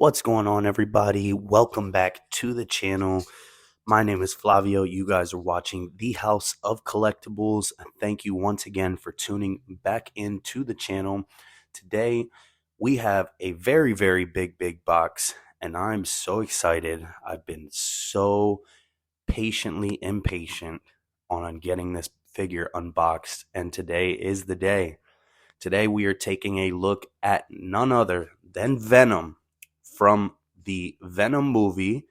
What's going on, everybody? Welcome back to the channel. My name is Flavio. You guys are watching The House of Collectibles. Thank you once again for tuning back into the channel. Today, we have a very big box, and I'm so excited. I've been so patiently impatient on getting this figure unboxed, and today is the day. Today, we are taking a look at none other than Venom from the Venom movie,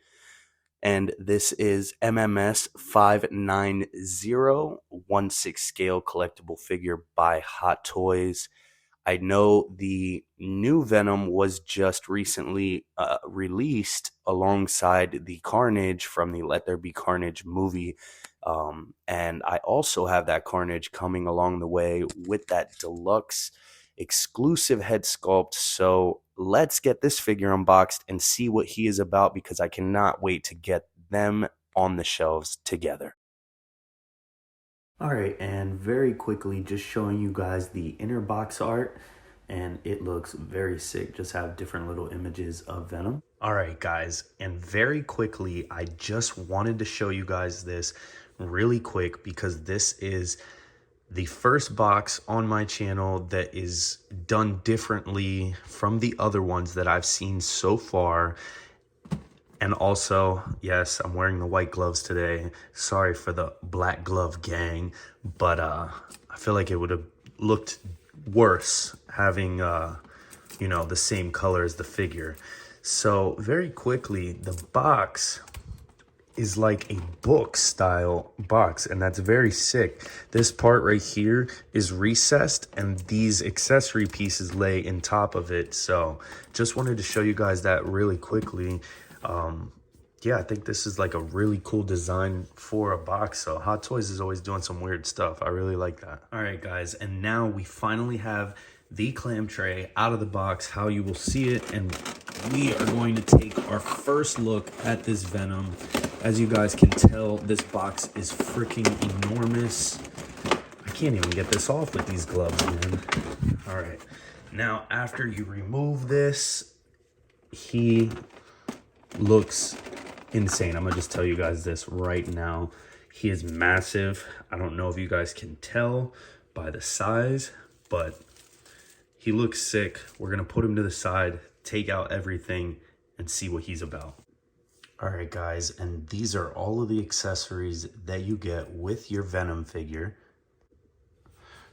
and this is MMS590 1/6 scale collectible figure by Hot Toys. I know the new Venom was just recently released alongside the Carnage from the Let There Be Carnage movie. And I also have that Carnage coming along the way with that deluxe exclusive head sculpt. So let's get this figure unboxed and see what he is about, because I cannot wait to get them on the shelves together. All right, and very quickly, just showing you guys the inner box art, and it looks very sick. Just have different little images of Venom. All right, guys, and very quickly, I just wanted to show you guys this really quick because this is the first box on my channel that is done differently from the other ones that I've seen so far. And also, yes, I'm wearing the white gloves today. Sorry for the black glove gang, but I feel like it would have looked worse having, the same color as the figure. So very quickly, the box is like a book style box, and that's very sick. This part right here is recessed, and these accessory pieces lay in top of it. So just wanted to show you guys that really quickly. Yeah, I think this is like a really cool design for a box. So Hot Toys is always doing some weird stuff. I really like that. All right, guys, and now we finally have the clam tray out of the box, how you will see it, and we are going to take our first look at this Venom. As you guys can tell, this box is freaking enormous. I can't even get this off with these gloves, man. All right, now after you remove this, he looks insane. I'm gonna just tell you guys this right now. He is massive. I don't know if you guys can tell by the size, but he looks sick. We're gonna put him to the side, take out everything, and see what he's about. All right, guys, and these are all of the accessories that you get with your Venom figure.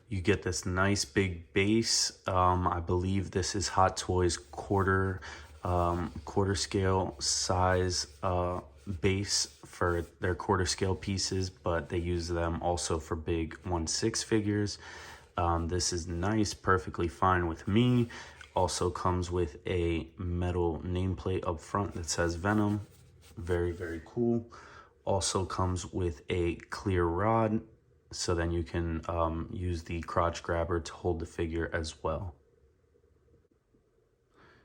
You get this nice big base. I believe this is Hot Toys quarter scale size base for their quarter scale pieces, but they use them also for big 1/6 figures. This is nice, perfectly fine with me. Also comes with a metal nameplate up front that says Venom. Very cool. Also comes with a clear rod, so then you can use the crotch grabber to hold the figure as well.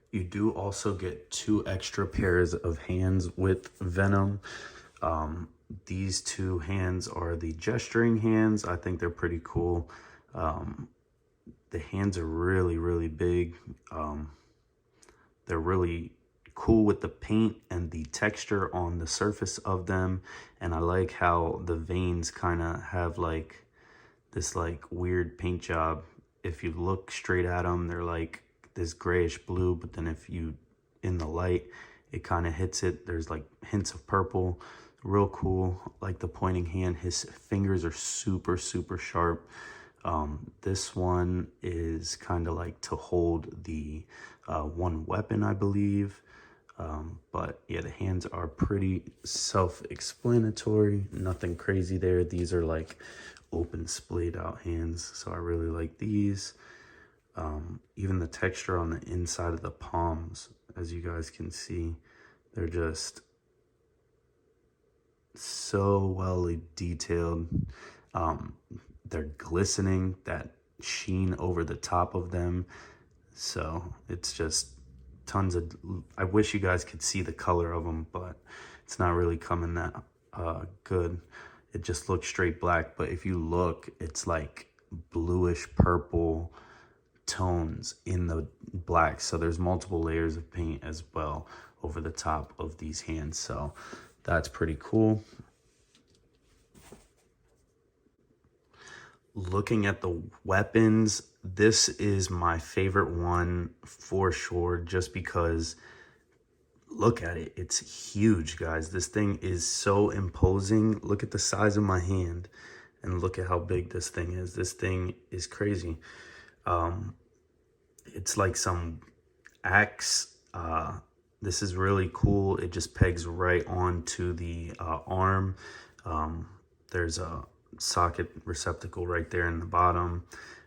You do also get 2 extra pairs of hands with Venom. These 2 hands are the gesturing hands. I think they're pretty cool. The hands are really big. They're really cool with the paint and the texture on the surface of them, and I like how the veins kind of have like this like weird paint job. If you look straight at them, they're like this grayish blue, but then if you in the light, it kind of hits it, there's like hints of purple. Real cool. Like the pointing hand, his fingers are super sharp. This one is kind of like to hold the one weapon, I believe. But yeah, the hands are pretty self-explanatory, nothing crazy there. These are like open splayed out hands, so I really like these. Even the texture on the inside of the palms, as you guys can see, they're just so well detailed. They're glistening, that sheen over the top of them, so it's just tons of, I wish you guys could see the color of them, but it's not really coming that good. It just looks straight black, but if you look, it's like bluish purple tones in the black. So there's multiple layers of paint as well over the top of these hands. So that's pretty cool. Looking at the weapons, this is my favorite one for sure, just because look at it. It's huge, guys. This thing is so imposing. Look at the size of my hand and look at how big this thing is. This thing is crazy. It's like some axe. This is really cool. It just pegs right onto the arm. There's a socket receptacle right there in the bottom.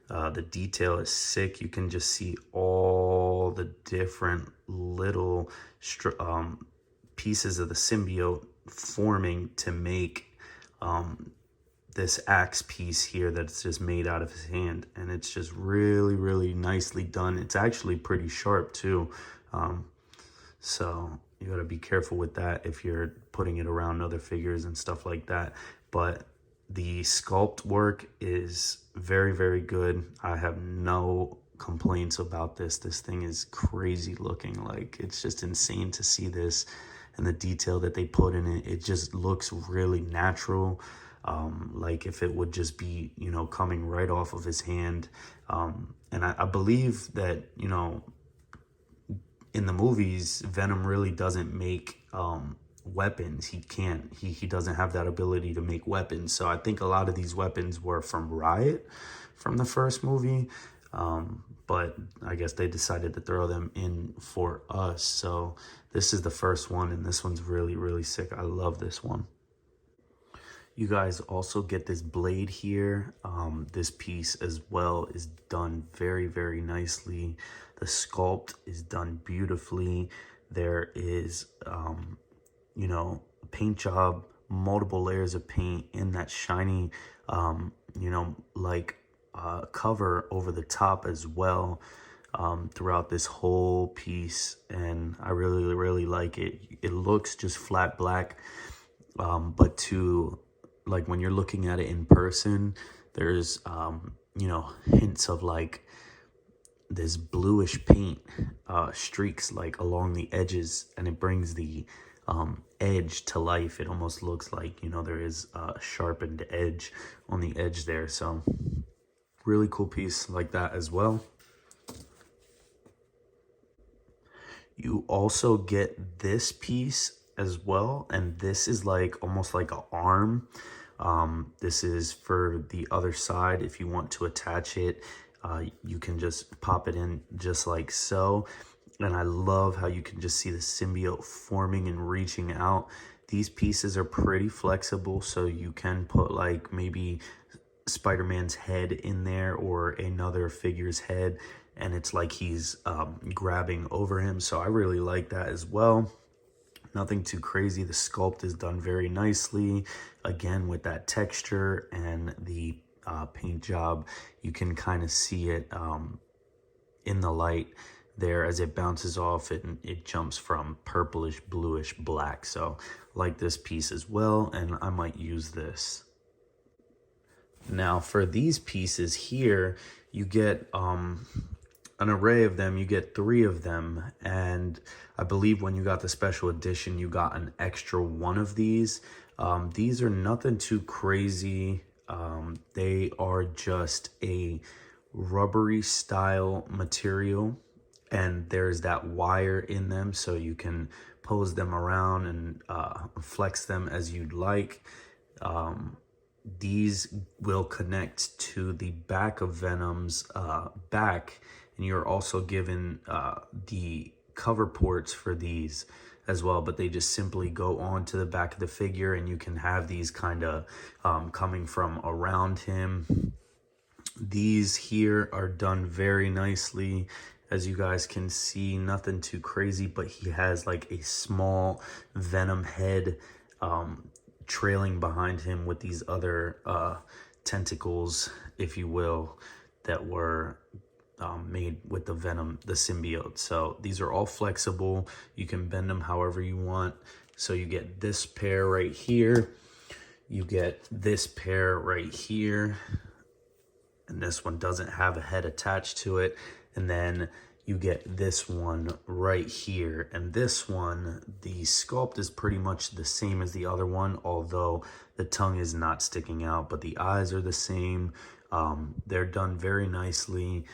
The detail is sick. You can just see all the different little pieces of the symbiote forming to make this axe piece here that's just made out of his hand. And it's just really, really nicely done. It's actually pretty sharp too. So you got to be careful with that if you're putting it around other figures and stuff like that. But the sculpt work is very, very good. I have no complaints about this. This thing is crazy looking. Like, it's just insane to see this and the detail that they put in it. It just looks really natural. Like if it would just be, you know, coming right off of his hand. And I believe that, you know, in the movies, Venom really doesn't make weapons. He doesn't have that ability to make weapons. So I think a lot of these weapons were from Riot from the first movie. But I guess they decided to throw them in for us. So this is the first one, and this one's really, really sick. I love this one. You guys also get this blade here. This piece as well is done very, very nicely. The sculpt is done beautifully. There is, you know, paint job, multiple layers of paint in that shiny, you know, like cover over the top as well, throughout this whole piece. And I really, really like it. It looks just flat black, but to like when you're looking at it in person, there's you know, hints of like this bluish paint streaks like along the edges, and it brings the edge to life. It almost looks like, you know, there is a sharpened edge on the edge there. So really cool piece like that as well. You also get this piece as well, and this is like almost like an arm. This is for the other side. If you want to attach it, you can just pop it in just like so. And I love how you can just see the symbiote forming and reaching out. These pieces are pretty flexible, so you can put like maybe Spider-Man's head in there or another figure's head, and it's like he's grabbing over him. So I really like that as well. Nothing too crazy. The sculpt is done very nicely. Again, with that texture and the paint job, you can kind of see it in the light there as it bounces off it, and it jumps from purplish, bluish, black. So like this piece as well, and I might use this. Now for these pieces here, you get an array of them. You get 3 of them, and I believe when you got the special edition, you got an extra 1 of these. These are nothing too crazy. They are just a rubbery style material, and there's that wire in them, so you can pose them around and flex them as you'd like. These will connect to the back of Venom's back, and you're also given the cover ports for these as well, but they just simply go on to the back of the figure, and you can have these kind of coming from around him. These here are done very nicely. As you guys can see, nothing too crazy, but he has like a small Venom head trailing behind him with these other tentacles, if you will, that were made with the Venom, the symbiote. So these are all flexible. You can bend them however you want. So you get this pair right here. You get this pair right here. and this one doesn't have a head attached to it. And then you get this one right here, and this one, the sculpt is pretty much the same as the other one, although the tongue is not sticking out, but the eyes are the same. They're done very nicely.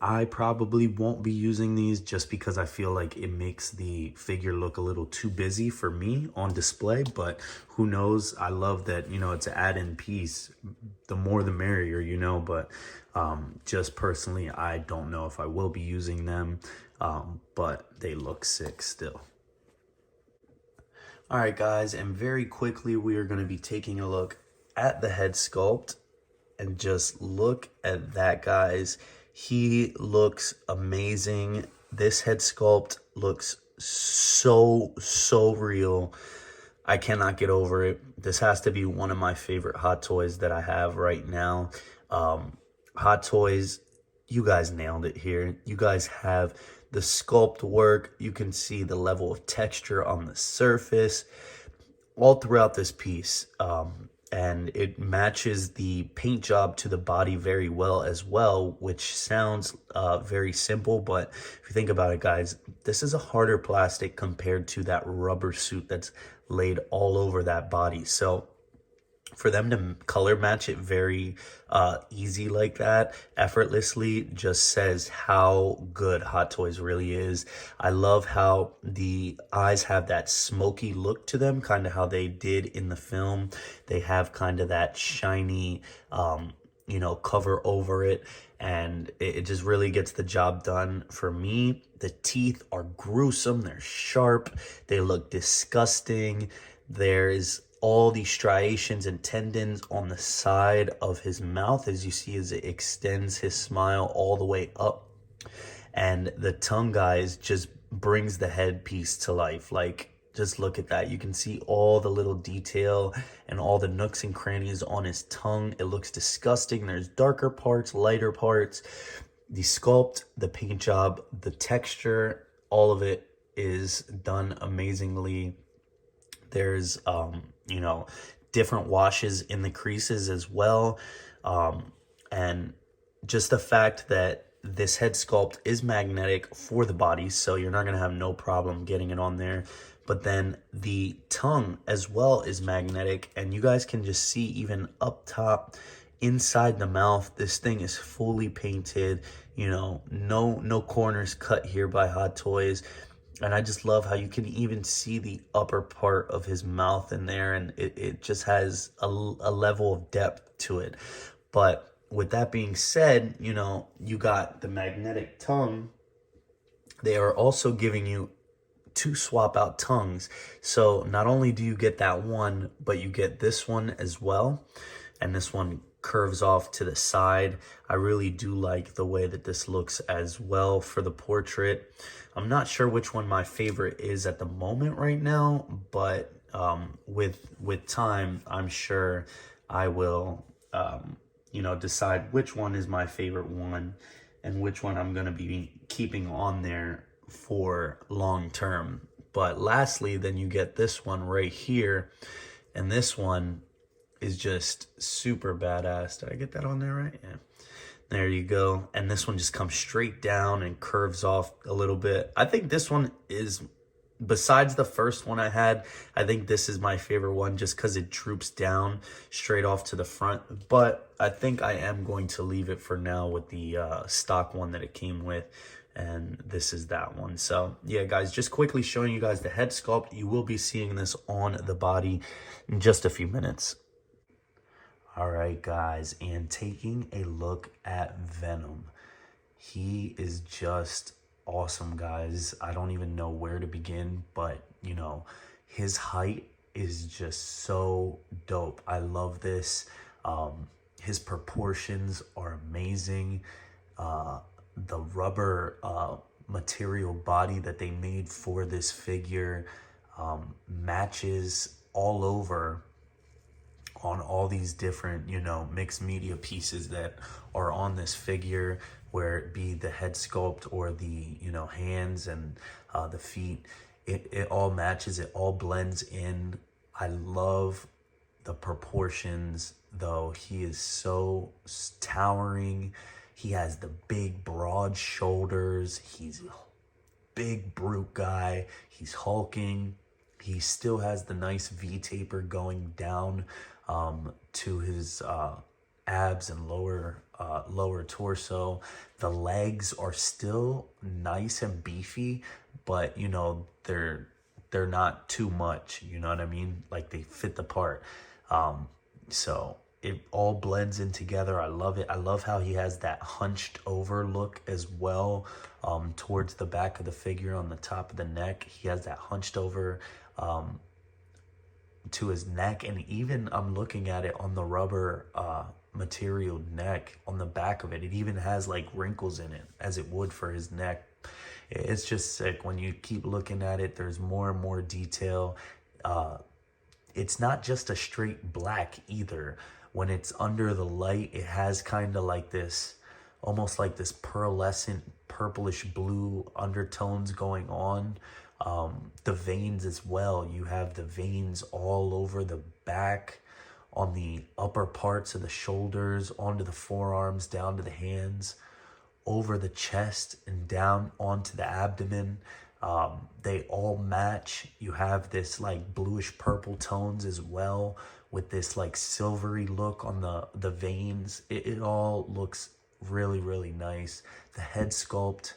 I probably won't be using these just because I feel like it makes the figure look a little too busy for me on display, but who knows? I love that, you know, it's an add-in piece. The more the merrier, you know, but just personally, I don't know if I will be using them, but they look sick still. All right, guys, and very quickly, we are going to be taking a look at the head sculpt, and just look at that, guys. He looks amazing. This head sculpt looks so real. I cannot get over it. This has to be one of my favorite Hot Toys that I have right now. Hot Toys, you guys nailed it here. You guys have the sculpt work. You can see the level of texture on the surface all throughout this piece. And it matches the paint job to the body very well as well, which sounds very simple, but if you think about it, guys, this is a harder plastic compared to that rubber suit that's laid all over that body. So for them to color match it very easy like that, effortlessly, just says how good Hot Toys really is. I love how the eyes have that smoky look to them, kind of how they did in the film. They have kind of that shiny, you know, cover over it, and it just really gets the job done for me. The teeth are gruesome. They're sharp. They look disgusting. There's all these striations and tendons on the side of his mouth, as you see, as it extends his smile all the way up. And the tongue, guys, just brings the headpiece to life. Like, just look at that. You can see all the little detail and all the nooks and crannies on his tongue. It looks disgusting. There's darker parts, lighter parts. The sculpt, the paint job, the texture, all of it is done amazingly. There's, you know, different washes in the creases as well. And just the fact that this head sculpt is magnetic for the body, so you're not going to have no problem getting it on there. But then the tongue as well is magnetic, and you guys can just see even up top inside the mouth, this thing is fully painted. You know, no corners cut here by Hot Toys. And I just love how you can even see the upper part of his mouth in there, and it just has a level of depth to it. But with that being said, you know, you got the magnetic tongue. They are also giving you 2 swap out tongues. So not only do you get that one, but you get this one as well. And this one curves off to the side. I really do like the way that this looks as well for the portrait. I'm not sure which one my favorite is at the moment right now, but with time, I'm sure I will, you know, decide which one is my favorite one and which one I'm going to be keeping on there for long term. But lastly, then you get this one right here, and this one is just super badass. Did I get that on there right? Yeah. There you go. And this one just comes straight down and curves off a little bit. I think this one is, besides the first one I had, I think this is my favorite one just because it droops down straight off to the front. But I think I am going to leave it for now with the stock one that it came with. And this is that one. So yeah, guys, just quickly showing you guys the head sculpt. You will be seeing this on the body in just a few minutes. All right, guys, and taking a look at Venom. He is just awesome, guys. I don't even know where to begin, but, you know, his height is just so dope. I love this. His proportions are amazing. The rubber material body that they made for this figure matches all over on all these different, you know, mixed media pieces that are on this figure, where it be the head sculpt or the, you know, hands and the feet. It all matches, it all blends in. I love The proportions, though, he is so towering. He has the big, broad shoulders. He's a big brute guy. He's hulking. He still has the nice V-taper going down to his abs and lower torso. The legs are still nice and beefy, but you know, they're not too much, you know what I mean? Like they fit the part. So it all blends in together. I love it. I love how he has that hunched over look as well, towards the back of the figure on the top of the neck. He has that hunched over to his neck, and even I'm looking at it on the rubber material neck on the back of it. It even has like wrinkles in it as it would for his neck. It's just sick. When you keep looking at it, there's more and more detail. It's not just a straight black either. When it's under the light, it has kind of like this, almost like this pearlescent purplish blue undertones going on. The veins as well. You have the veins all over the back, on the upper parts of the shoulders, onto the forearms, down to the hands, over the chest and down onto the abdomen. They all match. You have this like bluish purple tones as well, with this like silvery look on the veins. It all looks really, really nice. The head sculpt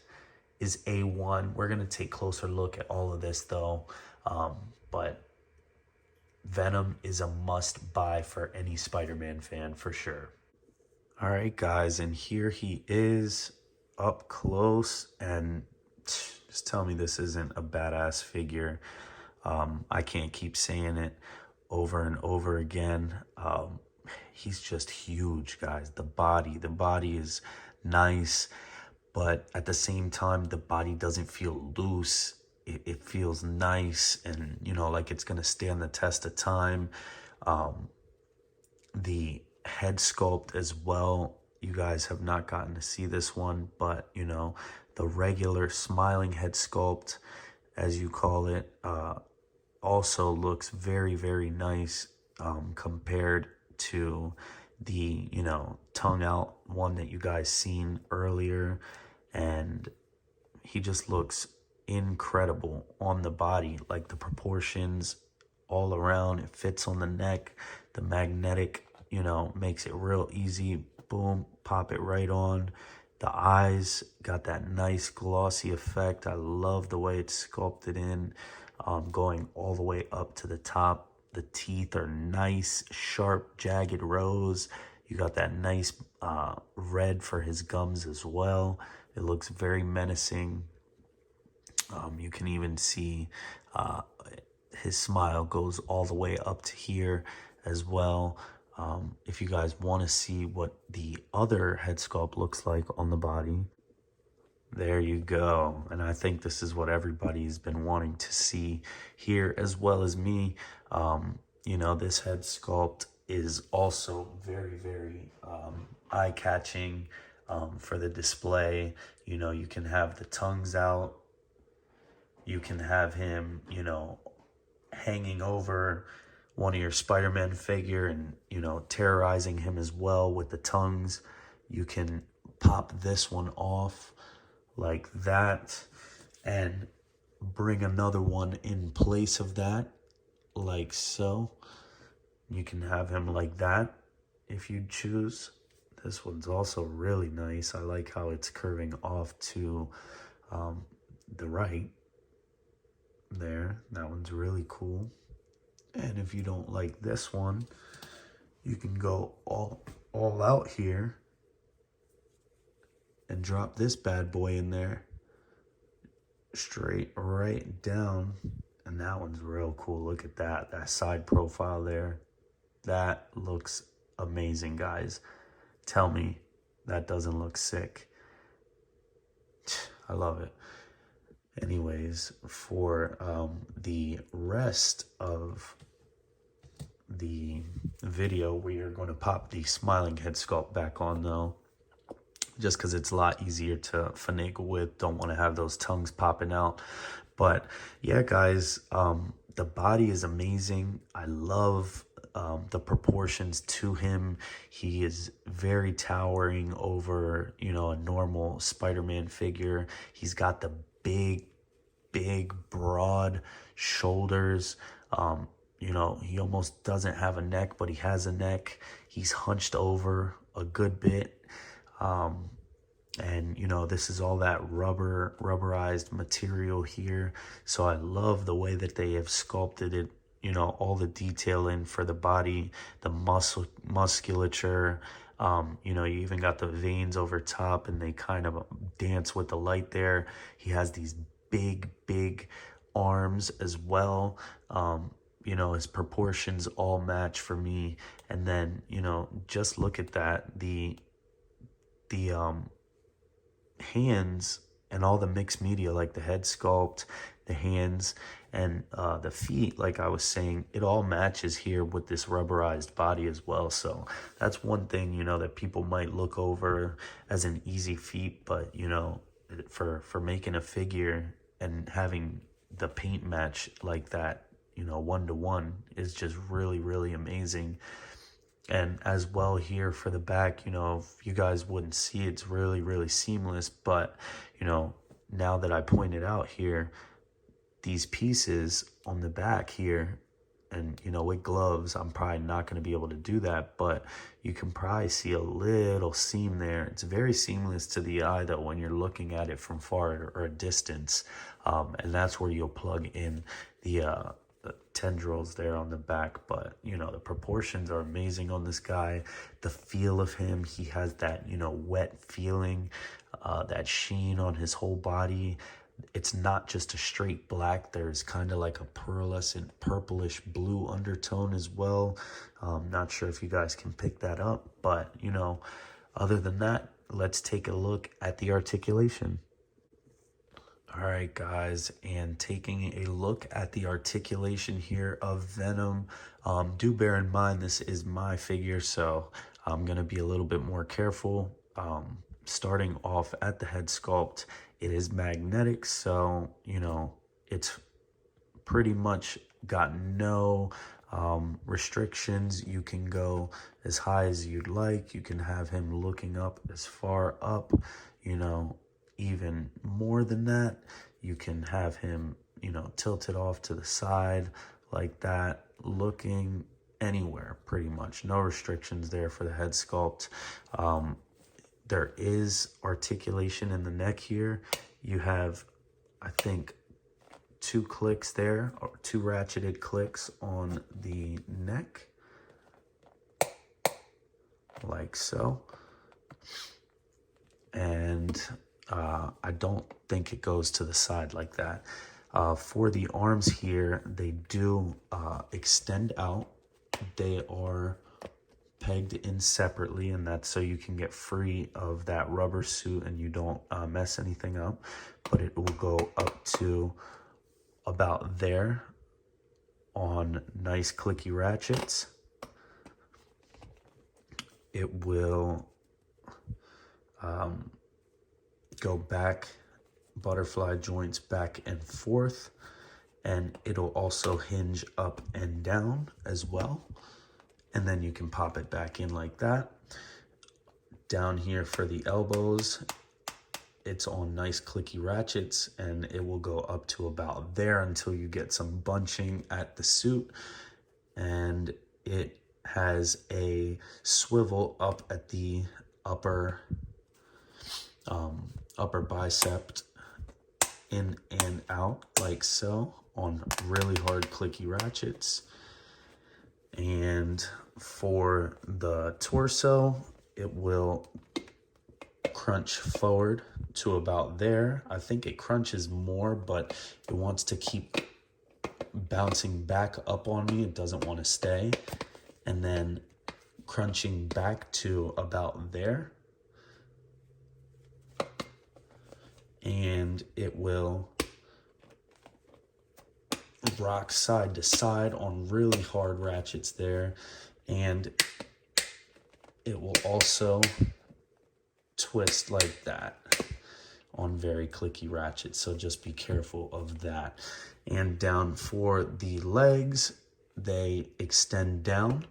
is A1. We're gonna take a closer look at all of this though, but Venom is a must buy for any Spider-Man fan for sure. All right, guys, and here he is up close, and just tell me this isn't a badass figure. I can't keep saying it over and over again. He's just huge, guys. The body is nice, but at the same time, the body doesn't feel loose. It feels nice, and you know, like it's gonna stand the test of time. The head sculpt as well, you guys have not gotten to see this one, but you know, the regular smiling head sculpt, as you call it, also looks very, very nice compared to the, you know, tongue out one that you guys seen earlier. And he just looks incredible on the body, like the proportions all around. It fits on the neck. The magnetic, you know, makes it real easy. Boom, pop it right on. The eyes got that nice glossy effect. I love the way it's sculpted in, going all the way up to the top. The teeth are nice, sharp, jagged rows. You got that nice red for his gums as well. It looks very menacing. You can even see his smile goes all the way up to here as well. If you guys want to see what the other head sculpt looks like on the body, there you go. And I think this is what everybody's been wanting to see here, as well as me. You know, this head sculpt is also very, very eye-catching for the display. You know, you can have the tongues out. You can have him, you know, hanging over one of your Spider-Man figure and, you know, terrorizing him as well with the tongues. You can pop this one off like that and bring another one in place of that, like so. You can have him like that if you choose. This one's also really nice. I like how it's curving off to the right there. That one's really cool. And if you don't like this one, you can go all out here and drop this bad boy in there straight right down, and that one's real cool. Look at that side profile there. That looks amazing, guys. Tell me that doesn't look sick. I love it. Anyways, for the rest of the video, we are going to pop the smiling head sculpt back on though, just because it's a lot easier to finagle with. Don't want to have those tongues popping out. But yeah, guys, the body is amazing. I love the proportions to him. He is very towering over, you know, a normal Spider-Man figure. He's got the big, broad shoulders. You know, he almost doesn't have a neck, but he has a neck. He's hunched over a good bit. And you know, this is all that rubberized material here, so I love the way that they have sculpted it, you know, all the detail in for the body, the musculature. You know, you even got the veins over top, and they kind of dance with the light there. He has these big arms as well. You know, his proportions all match for me. And then, you know, just look at that, the hands and all the mixed media, like the head sculpt, the hands, and the feet, like I was saying, it all matches here with this rubberized body as well. So that's one thing, you know, that people might look over as an easy feat, but you know, for making a figure and having the paint match like that, you know, 1-to-1, is just really amazing. And as well here for the back, you know, if you guys wouldn't see, it's really seamless. But, you know, now that I pointed out here, these pieces on the back here, and, you know, with gloves, I'm probably not going to be able to do that, but you can probably see a little seam there. It's very seamless to the eye, though, when you're looking at it from far or a distance. And that's where you'll plug in the tendrils there on the back. But you know, the proportions are amazing on this guy. The feel of him, he has that, you know, wet feeling, that sheen on his whole body. It's not just a straight black. There's kind of like a pearlescent purplish blue undertone as well. Not sure if you guys can pick that up, but you know, other than that, let's take a look at the articulation. All right, guys, and taking a look at the articulation here of Venom, do bear in mind this is my figure, so I'm going to be a little bit more careful. Starting off at the head sculpt, it is magnetic, so, you know, it's pretty much got no restrictions. You can go as high as you'd like. You can have him looking up as far up, you know, even more than that. You can have him, you know, tilted off to the side like that, looking anywhere pretty much. No restrictions there for the head sculpt. There is articulation in the neck here. You have, I think, 2 clicks there, or 2 ratcheted clicks on the neck, like so. And I don't think it goes to the side like that. For the arms here, they do extend out. They are pegged in separately, and that's so you can get free of that rubber suit and you don't mess anything up. But it will go up to about there on nice clicky ratchets. It will go back, butterfly joints back and forth, and it'll also hinge up and down as well. And then you can pop it back in like that. Down here for the elbows, it's on nice clicky ratchets, and it will go up to about there until you get some bunching at the suit. And it has a swivel up at the upper bicep, in and out like so, on really hard clicky ratchets. And for the torso, it will crunch forward to about there. I think it crunches more, but it wants to keep bouncing back up on me. It doesn't want to stay. And then crunching back to about there. And it will rock side to side on really hard ratchets there. And it will also twist like that on very clicky ratchets, so just be careful of that. And down for the legs, they extend down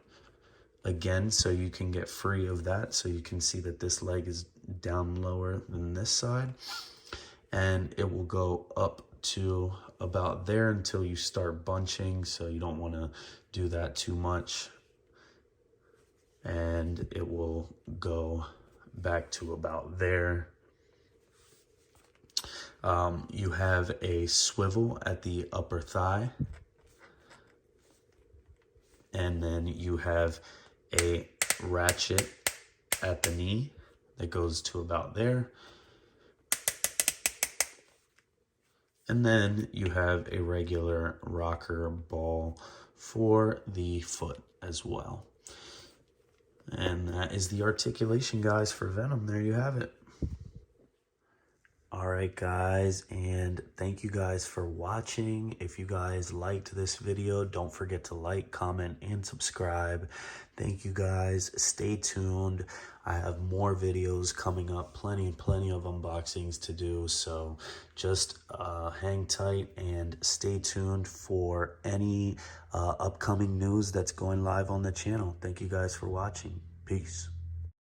again, so you can get free of that. So you can see that this leg is down lower than this side, and it will go up to about there until you start bunching. So you don't want to do that too much, and it will go back to about there. You have a swivel at the upper thigh, and then you have a ratchet at the knee that goes to about there. And then you have a regular rocker ball for the foot as well. And that is the articulation, guys, for Venom. There you have it. All right, guys, and thank you guys for watching. If you guys liked this video, don't forget to like, comment, and subscribe. Thank you guys. Stay tuned. I have more videos coming up, plenty of unboxings to do, so just hang tight and stay tuned for any upcoming news that's going live on the channel. Thank you guys for watching. Peace.